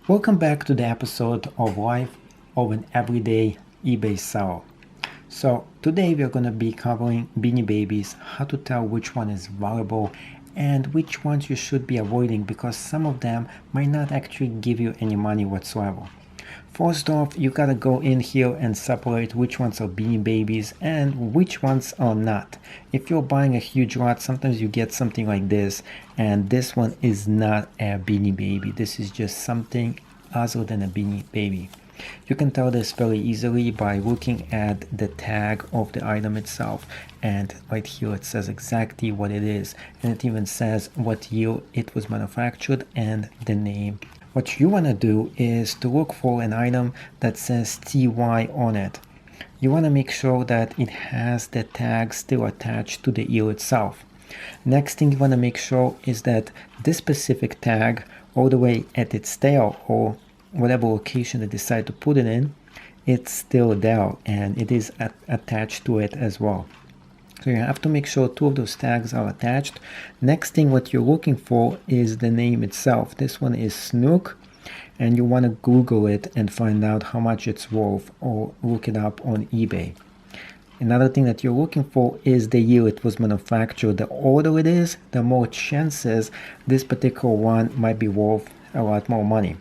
Welcome back to the episode of Life of an Everyday eBay Seller. So today we are going to be covering Beanie Babies, how to tell which one is valuable and which ones you should be avoiding because some of them might not actually give you any money whatsoever. First off, you gotta go in here and separate which ones are Beanie Babies and which ones are not. If you're buying a huge lot, sometimes you get something like this, and this one is not a Beanie Baby. This is just something other than a Beanie Baby. You can tell this very easily by looking at the tag of the item itself, and right here it says exactly what it is, and it even says what year it was manufactured and the name. What you want to do is to look for an item that says TY on it. You want to make sure that it has the tag still attached to the year itself. Next thing you want to make sure is that this specific tag, all the way at its tail or whatever location they decide to put it in, it's still there and it is attached to it as well. So you have to make sure two of those tags are attached. Next thing what you're looking for is the name itself. This one is Snook, and you want to Google it and find out how much it's worth or look it up on eBay. Another thing that you're looking for is the year it was manufactured. The older it is, the more chances this particular one might be worth a lot more money.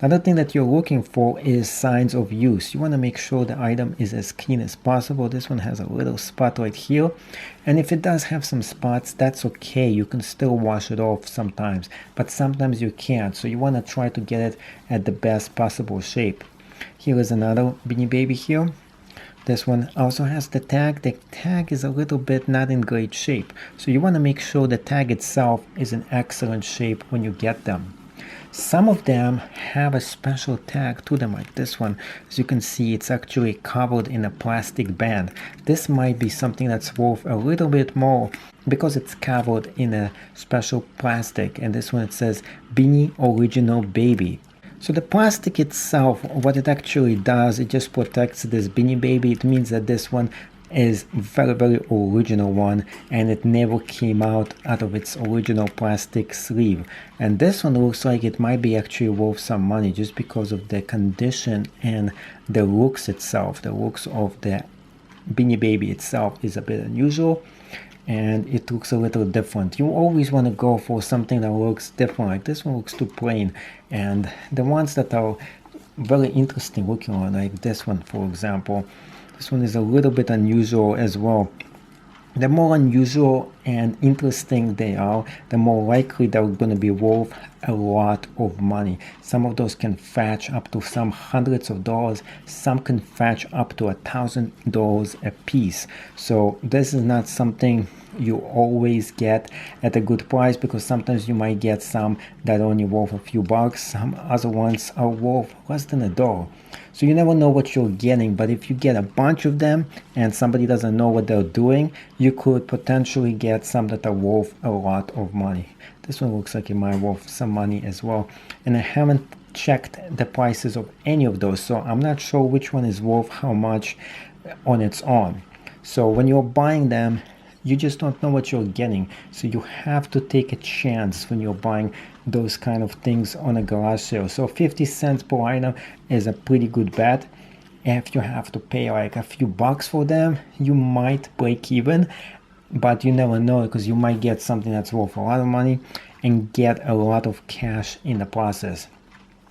Another thing that you're looking for is signs of use. You want to make sure the item is as clean as possible. This one has a little spot right here, and if it does have some spots, that's okay. You can still wash it off sometimes, but sometimes you can't, so you want to try to get it at the best possible shape. Here is another Beanie Baby here. This one also has the tag. The tag is a little bit not in great shape, so you want to make sure the tag itself is in excellent shape when you get them. Some of them have a special tag to them, like this one. As you can see, it's actually covered in a plastic band. This might be something that's worth a little bit more because it's covered in a special plastic, and this one it says Beanie Original Baby. So the plastic itself, what it actually does, it just protects this Beanie Baby. It means that this one is very original one, and it never came out of its original plastic sleeve. And this one looks like it might be actually worth some money just because of the condition and the looks itself. The looks of the Beanie Baby itself is a bit unusual, and it looks a little different. You always want to go for something that looks different. Like this one looks too plain, and the ones that are very interesting looking on, like this one for example, this one is a little bit unusual as well. The more unusual and interesting they are, the more likely they're going to be worth a lot of money. Some of those can fetch up to some hundreds of dollars. Some can fetch up to $1,000 a piece. So this is not something you always get at a good price, because sometimes you might get some that are only worth a few bucks. Some other ones are worth less than $1. So you never know what you're getting, but if you get a bunch of them and somebody doesn't know what they're doing, you could potentially get some that are worth a lot of money. This one looks like it might worth some money as well, and I haven't checked the prices of any of those, so I'm not sure which one is worth how much on its own. So when you're buying them, you just don't know what you're getting, so you have to take a chance when you're buying those kind of things on a garage sale. So 50 cents per item is a pretty good bet. If you have to pay like a few bucks for them, you might break even, but you never know, because you might get something that's worth a lot of money and get a lot of cash in the process.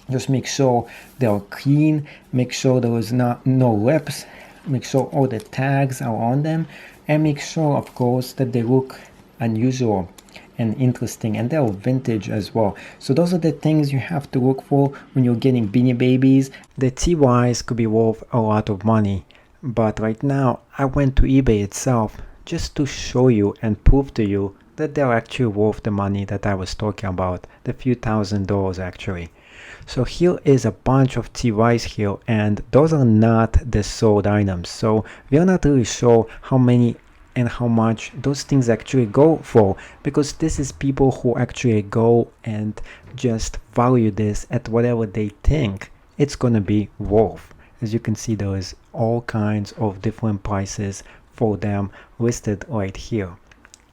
Just make sure they're clean, make sure there is no rips, make sure all the tags are on them, and make sure of course that they look unusual and interesting, and they're vintage as well. So those are the things you have to look for when you're getting Beanie Babies. The TYs could be worth a lot of money, but right now I went to eBay itself just to show you and prove to you that they're actually worth the money that I was talking about, the few $1,000s actually. So here is a bunch of TYs here, and those are not the sold items, so we're not really sure how many and how much those things actually go for, because this is people who actually go and just value this at whatever they think it's gonna be worth. As you can see, there is all kinds of different prices for them listed right here.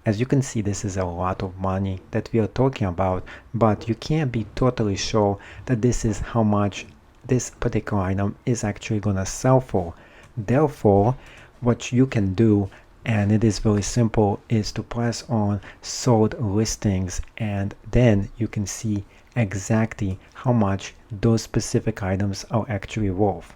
As you can see, this is a lot of money that we are talking about, but you can't be totally sure that this is how much this particular item is actually gonna sell for. Therefore, what you can do, and it is very simple, is to press on sold listings, and then you can see exactly how much those specific items are actually worth.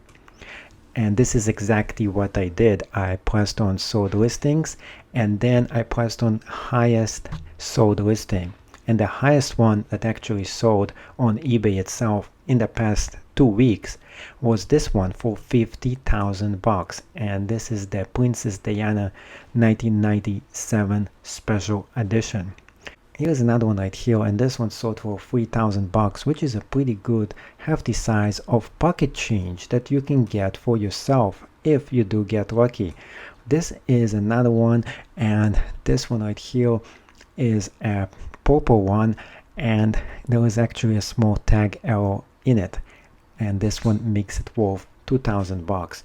And this is exactly what I did. I pressed on sold listings, and then I pressed on highest sold listing. And the highest one that actually sold on eBay itself in the past 2 weeks was this one for $50,000. And this is the Princess Diana 1997 special edition. Here's another one right here, and this one sold for $3,000, which is a pretty good hefty size of pocket change that you can get for yourself if you do get lucky. This is another one, and this one right here is a purple one, and there is actually a small tag error in it, and this one makes it worth $2,000.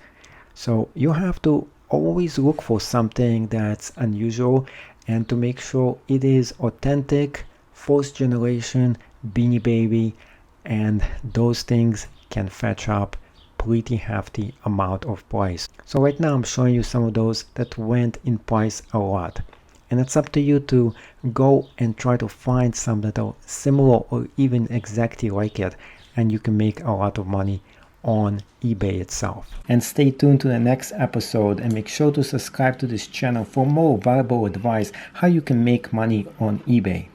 So you have to always look for something that's unusual and to make sure it is authentic, first generation Beanie Baby, and those things can fetch up pretty hefty amount of price. So right now I'm showing you some of those that went in price a lot, and it's up to you to go and try to find some that are similar or even exactly like it, and you can make a lot of money on eBay itself. And stay tuned to the next episode, and make sure to subscribe to this channel for more valuable advice how you can make money on eBay.